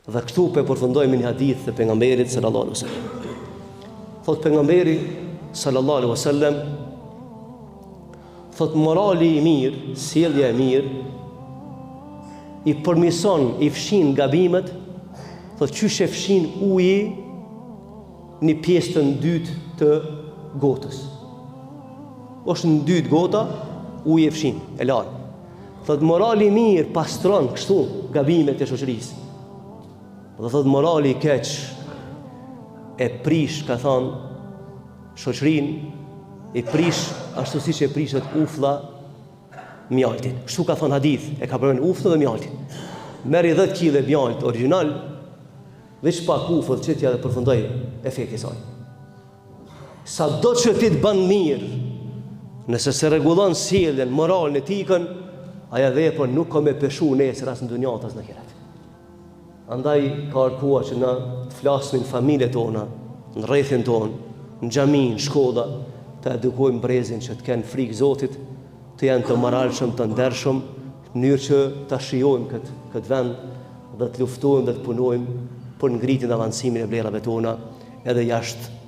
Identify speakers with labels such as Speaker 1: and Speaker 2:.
Speaker 1: Dhe këtu pe përfundojmë një hadith të pejgamberit sallallahu alaihi wasallam. Thot pejgamberi sallallahu alaihi wasallam, thot morali i mirë, sjellja e mirë i përmison, i fshin gabimet, thot qysh e fshin uji një pjesë të dytë të gotës. Është në dytë gota, uji e fshin, e lan. Thot morali i mirë pastron kështu gabimet e shoqërisë. Dhe thot morali i keq e prish, ka thonë, shoqërinë, e prish ashtu siç e prishet uflla mjaltin. Kështu ka thonë hadith, e ka përmend ufllën dhe mjaltin. Merri 10 kg mjalt origjinal, veç pak ufëll që t'ja dhe përfundoj efekti i saj. Sa do që ti të bën mirë, nëse se rregullon sjelljen, moralin, etikën, aja vepër nuk ka me peshu nesër as në dunjë as në ahiret. Andaj ka kërkuar që na të flasim në familjet tona, në rrethin ton, në xhami, në shkolla, të edukojmë brezin që të kenë frikë Zotit, të janë të moralshëm, të ndershëm, në mënyrë që ta shijojmë këtë vend dhe të luftojmë dhe të punojmë për ngritjen dhe avancimin e vlerave tona edhe jashtë